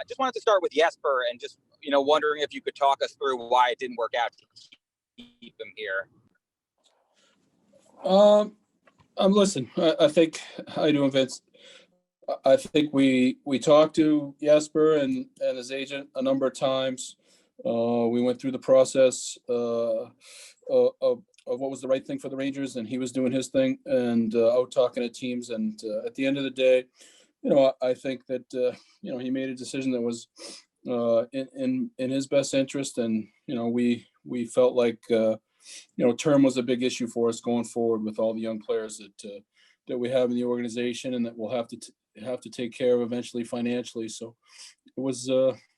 Just wanted to start with Jesper and just, wondering if you could talk us through why it didn't work out to keep him here. Listen, I think, how you doing, Vince? I think we talked to Jesper and his agent a number of times. We went through the process of what was the right thing for the Rangers, and he was doing his thing and out talking to teams. And at the end of the day, I think that he made a decision that was in his best interest, and we felt like term was a big issue for us going forward with all the young players that we have in the organization and that we'll have to take care of eventually financially. So it was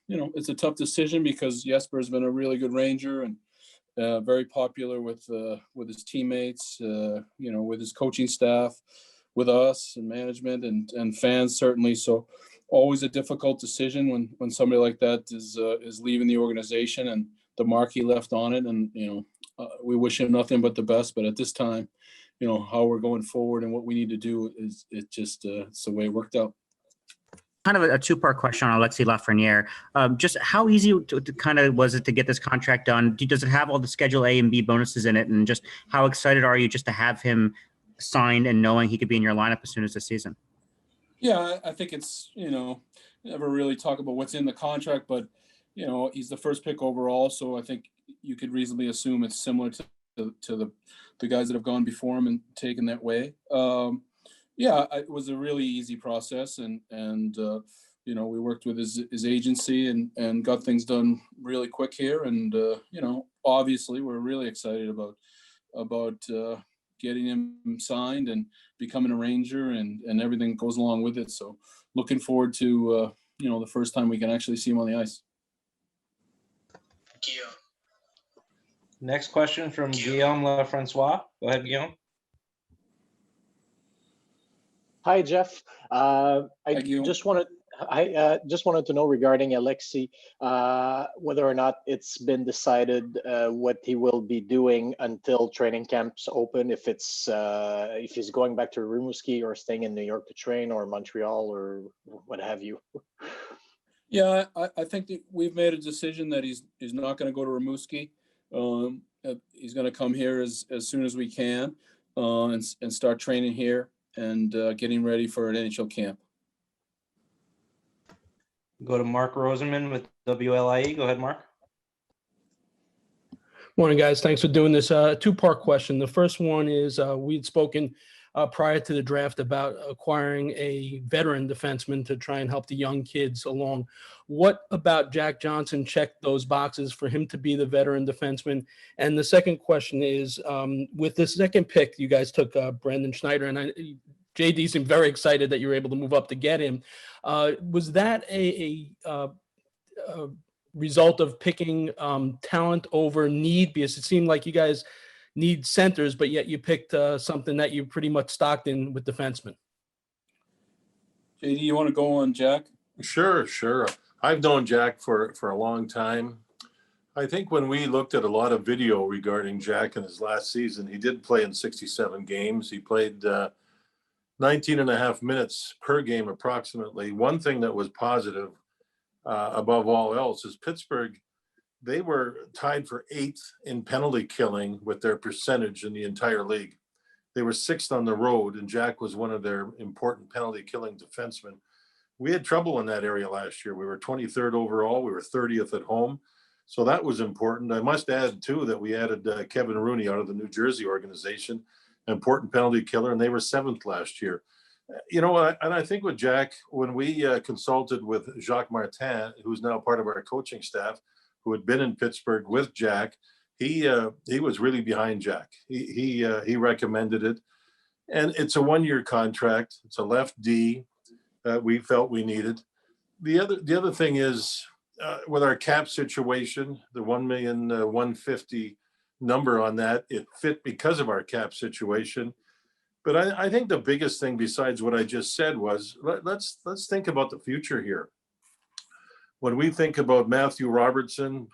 it's a tough decision because Jesper has been a really good Ranger and very popular with his teammates, with his coaching staff, with us and management and fans certainly. So always a difficult decision when somebody like that is leaving the organization and the mark he left on it. And we wish him nothing but the best. But at this time, how we're going forward and what we need to do is it's the way it worked out. Kind of a two-part question on Alexis Lafrenière. Just how easy was it to get this contract done? Does it have all the Schedule A and B bonuses in it? And just how excited are you just to have him signed and knowing he could be in your lineup as soon as the season? Yeah, I think it's, never really talk about what's in the contract, but, he's the first pick overall. So I think you could reasonably assume it's similar to the guys that have gone before him and taken that way. It was a really easy process, and we worked with his agency and got things done really quick here. And obviously we're really excited about getting him signed and becoming a Ranger and everything that goes along with it. So looking forward to the first time we can actually see him on the ice. Guillaume. Next question from Guillaume Lafrancois. Go ahead, Guillaume. Hi, Jeff. I Guillaume. just wanted to know regarding Alexis, whether or not it's been decided what he will be doing until training camps open. If he's going back to Rimouski or staying in New York to train, or Montreal, or what have you. Yeah, I think that we've made a decision that he's not going to go to Rimouski. He's going to come here as soon as we can and start training here and getting ready for an NHL camp. Go to Mark Rosenman with WLIE. Go ahead, Mark. Morning, guys. Thanks for doing this. Two-part question. The first one is we'd spoken prior to the draft about acquiring a veteran defenseman to try and help the young kids along. What about Jack Johnson checked those boxes for him to be the veteran defenseman? And the second question is, with the second pick, you guys took Brandon Schneider, and JD seemed very excited that you were able to move up to get him. Was that a result of picking talent over need? Because it seemed like you guys need centers, but yet you picked something that you pretty much stocked in with defensemen. JD, you want to go on Jack? Sure. I've known Jack for a long time. I think when we looked at a lot of video regarding Jack in his last season, he did play in 67 games. He played 19 and a half minutes per game approximately. One thing that was positive above all else is Pittsburgh, they were tied for 8th in penalty killing with their percentage in the entire league. They were 6th on the road, and Jack was one of their important penalty killing defensemen. We had trouble in that area last year. We were 23rd overall. We were 30th at home. So that was important. I must add, too, that we added Kevin Rooney out of the New Jersey organization, an important penalty killer, and they were 7th last year. And I think with Jack, when we consulted with Jacques Martin, who's now part of our coaching staff, who had been in Pittsburgh with Jack, he was really behind Jack. He recommended it. And it's a 1-year contract. It's a left D that we felt we needed. The other thing is, with our cap situation, the $1,150,000 number on that, it fit because of our cap situation. But I think the biggest thing besides what I just said was let's think about the future here. When we think about Matthew Robertson,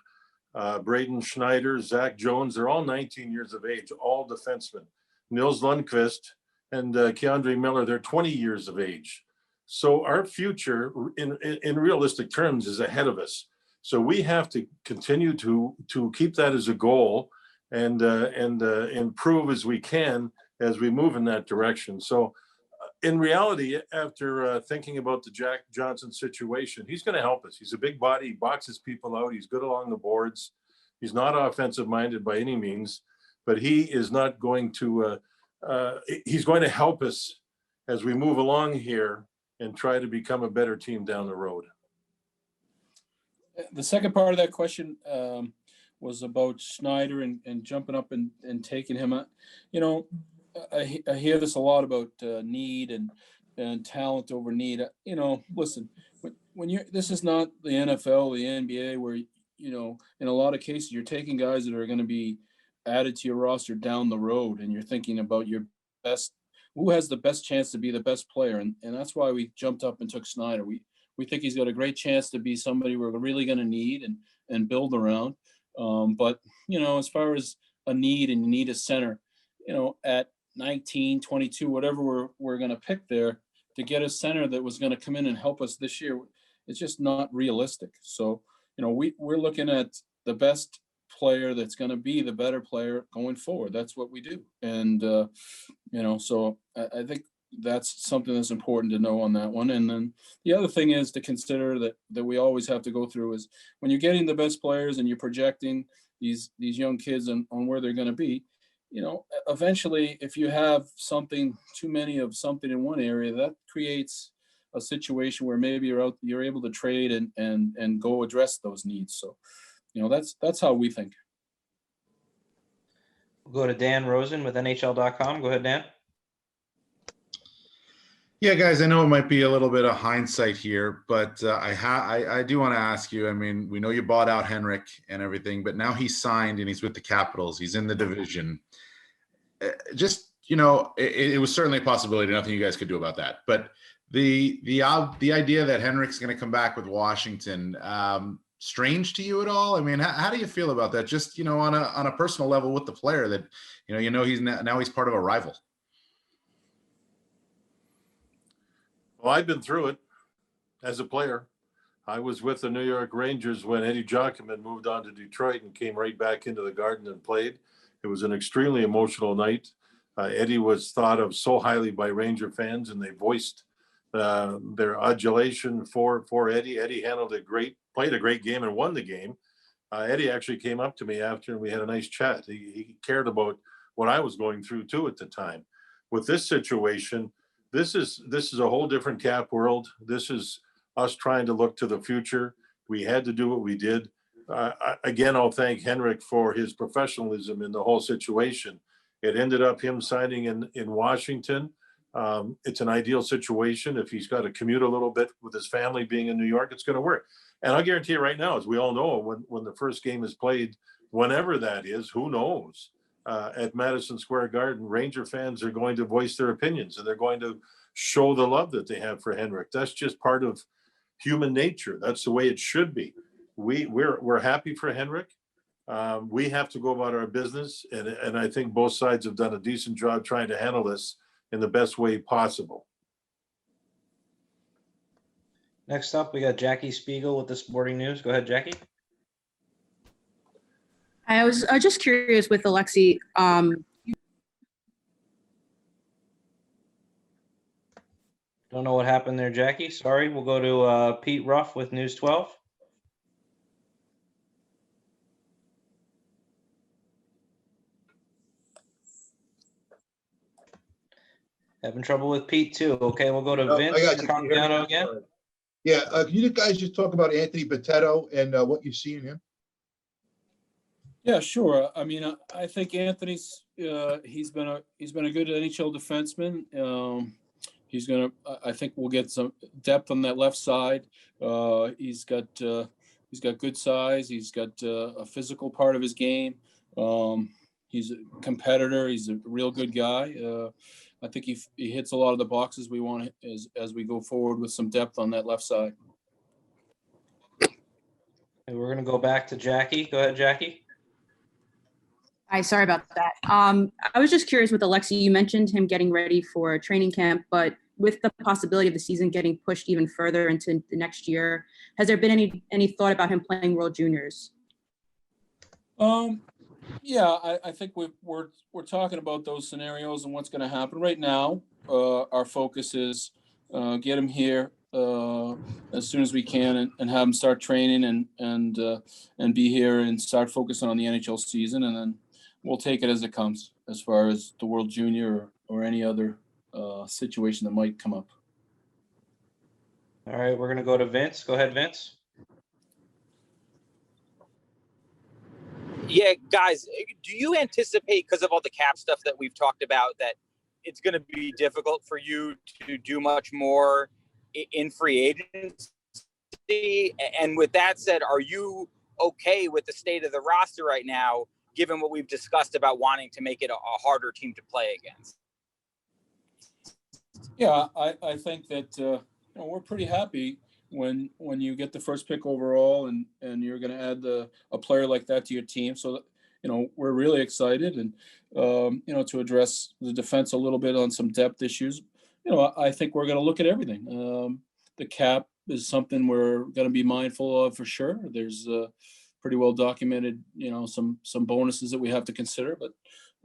Braden Schneider, Zach Jones, they're all 19 years of age, all defensemen. Nils Lundqvist and Keandre Miller, they're 20 years of age. So our future in realistic terms is ahead of us. So we have to continue to keep that as a goal and improve as we can as we move in that direction. So in reality, after thinking about the Jack Johnson situation, he's going to help us. He's a big body, he boxes people out, he's good along the boards. He's not offensive minded by any means, but he is not going to, he's going to help us as we move along here and try to become a better team down the road. The second part of that question was about Schneider and jumping up and taking him out. You know, I hear this a lot about need and talent over need. You know, listen, when you're, this is not the NFL, the NBA, where, you know, in a lot of cases, you're taking guys that are going to be added to your roster down the road, and you're thinking about your best, who has the best chance to be the best player. And that's why we jumped up and took Schneider. We think he's got a great chance to be somebody we're really going to need and build around. But, you know, as far as a need, and you need a center, you know, at 19, 22, whatever we're going to pick there, to get a center that was going to come in and help us this year, it's just not realistic. So, you know, we're looking at the best player that's going to be the better player going forward. That's what we do. And, you know, so I think that's something that's important to know on that one. And then the other thing is to consider that we always have to go through is when you're getting the best players and you're projecting these young kids on where they're going to be, you know, eventually if you have too many of something in one area, that creates a situation where maybe you're able to trade and go address those needs. So, you know, that's how we think. We'll go to Dan Rosen with NHL.com. Go ahead, Dan. Yeah, guys, I know it might be a little bit of hindsight here, but I do want to ask you. I mean, we know you bought out Henrik and everything, but now he's signed and he's with the Capitals. He's in the division. Just, you know, it was certainly a possibility. Nothing you guys could do about that. But the idea that Henrik's going to come back with Washington, strange to you at all? I mean, how do you feel about that? Just, you know, on a personal level with the player that, you know, he's now he's part of a rival. Well, I've been through it as a player. I was with the New York Rangers when Eddie Jockman moved on to Detroit and came right back into the Garden and played. It was an extremely emotional night. Eddie was thought of so highly by Ranger fans, and they voiced their adulation for Eddie. Eddie played a great game and won the game. Eddie actually came up to me after, and we had a nice chat. He cared about what I was going through too at the time. With this situation, this is a whole different Cap world. This is us trying to look to the future. We had to do what we did. Again, I'll thank Henrik for his professionalism in the whole situation. It ended up him signing in Washington. It's an ideal situation. If he's got to commute a little bit with his family being in New York, it's going to work. And I'll guarantee you right now, as we all know, when the first game is played, whenever that is, who knows, at Madison Square Garden, Ranger fans are going to voice their opinions, and they're going to show the love that they have for Henrik. That's just part of human nature. That's the way it should be. We're happy for Henrik. We have to go about our business, and I think both sides have done a decent job trying to handle this in the best way possible. Next up, we got Jackie Spiegel with the Sporting News. Go ahead, Jackie. I was just curious with Alexi. Don't know what happened there, Jackie. Sorry. We'll go to Pete Ruff with News 12. Having trouble with Pete too. Okay, we'll go to Vince Campiano again. Yeah, can you guys just talk about Anthony Bitetto and what you've seen in him? Yeah, sure. I mean, I think Anthony's he's been a good NHL defenseman. I think we'll get some depth on that left side. He's got good size. He's got a physical part of his game. He's a competitor. He's a real good guy. I think he hits a lot of the boxes we want as we go forward with some depth on that left side. And we're going to go back to Jackie. Go ahead, Jackie. Hi, sorry about that. I was just curious with Alexi, you mentioned him getting ready for training camp, but with the possibility of the season getting pushed even further into the next year, has there been any thought about him playing World Juniors? Yeah, I think we're talking about those scenarios and what's going to happen right now. Our focus is get him here as soon as we can and have him start training and be here and start focusing on the NHL season, and then we'll take it as it comes as far as the World Junior or any other situation that might come up. All right, we're gonna go to Vince. Go ahead, Vince. Yeah, guys, do you anticipate, because of all the cap stuff that we've talked about, that it's going to be difficult for you to do much more in free agency? And with that said, are you okay with the state of the roster right now, given what we've discussed about wanting to make it a harder team to play against? Yeah, I think that we're pretty happy when you get the first pick overall and you're going to add a player like that to your team. So that, we're really excited and to address the defense a little bit on some depth issues. I think we're going to look at everything. The cap is something we're going to be mindful of for sure. There's pretty well documented, some bonuses that we have to consider, but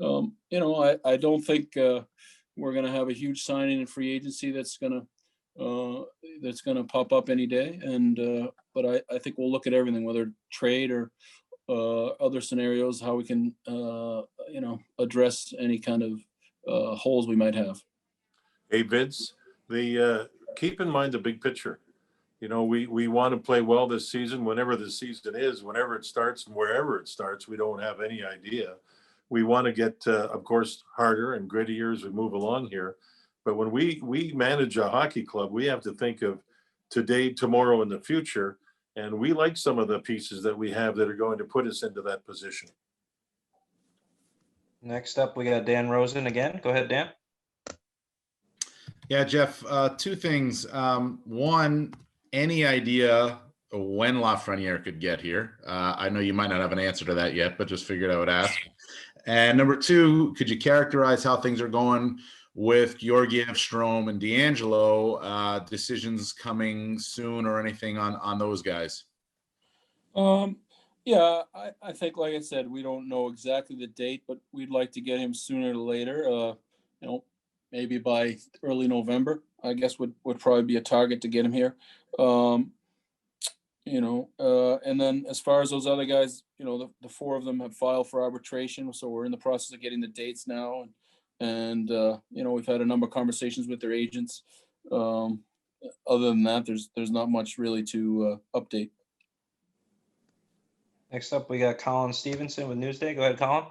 I don't think we're going to have a huge signing in free agency that's going to pop up any day. But I think we'll look at everything, whether trade or other scenarios, how we can address any kind of holes we might have. Hey, Vince, keep in mind the big picture. We want to play well this season, whenever the season is, whenever it starts and wherever it starts. We don't have any idea. We want to get, of course, harder and grittier as we move along here. But when we manage a hockey club, we have to think of today, tomorrow, and the future. And we like some of the pieces that we have that are going to put us into that position. Next up, we got Dan Rosen again. Go ahead, Dan. Yeah, Jeff, two things. One, any idea when Lafreniere could get here? I know you might not have an answer to that yet, but just figured I would ask. And number two, could you characterize how things are going with Georgiev, Strome, and D'Angelo? Decisions coming soon or anything on those guys? Yeah, I think, like I said, we don't know exactly the date, but we'd like to get him sooner or later. Maybe by early November, I guess would probably be a target to get him here. And then as far as those other guys, the four of them have filed for arbitration, so we're in the process of getting the dates now, and we've had a number of conversations with their agents. Other than that, there's not much really to update. Next up, we got Colin Stevenson with Newsday. Go ahead, Colin.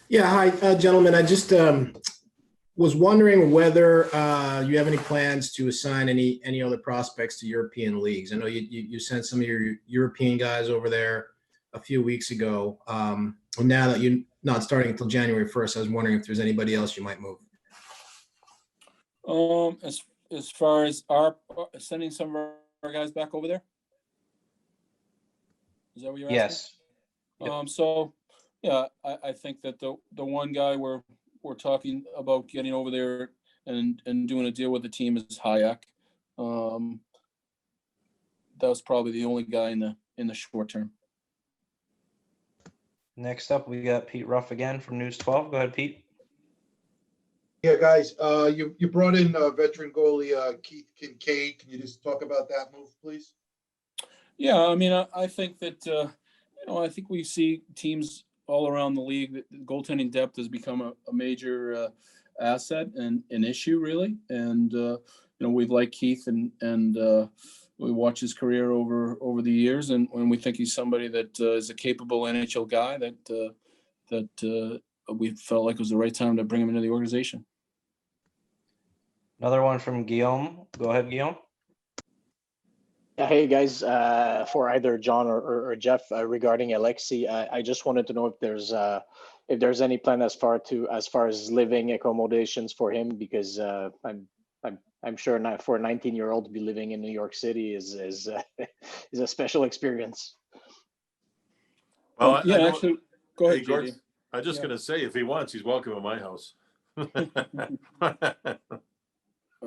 Yeah, hi, gentlemen. I just was wondering whether you have any plans to assign any other prospects to European leagues. I know you sent some of your European guys over there a few weeks ago. And now that you're not starting until January 1st, I was wondering if there's anybody else you might move. As far as our sending some of our guys back over there, is that what you're asking? Yes. Yep. So yeah, I think that the one guy we're talking about getting over there and doing a deal with the team is Hayek. That was probably the only guy in the short term. Next up, we got Pete Ruff again from News 12. Go ahead, Pete. Yeah, guys, you brought in veteran goalie Keith Kinkaid. Can you just talk about that move, please? Yeah, I mean, I think that I think we see teams all around the league that goaltending depth has become a major asset and an issue really. And we've liked Keith and we watch his career over the years, and when we think he's somebody that is a capable NHL guy that we felt like it was the right time to bring him into the organization. Another one from Guillaume. Go ahead, Guillaume. Yeah, hey guys, for either John or Jeff regarding Alexis, I just wanted to know if there's any plan as far as living accommodations for him, because I'm sure not for a 19-year-old to be living in New York City is a special experience. Well, yeah, actually, go ahead, hey, Gordon, I'm just going to say, if he wants, he's welcome in my house. I'm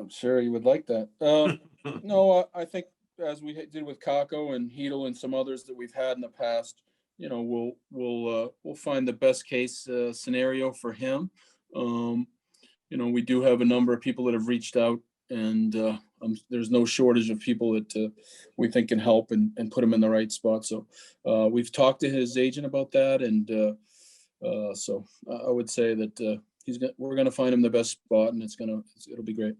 sure you would like that. No, I think as we did with Kako and Hedel and some others that we've had in the past, you know, we'll find the best case scenario for him. You know, we do have a number of people that have reached out, and there's no shortage of people that we think can help and put him in the right spot. So we've talked to his agent about that, and so I would say that we're going to find him the best spot, and it'll be great.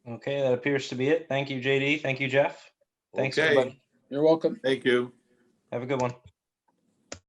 Okay, that appears to be it. Thank you, JD. Thank you, Jeff. Thanks, Okay. everybody. You're welcome. Thank you. Have a good one.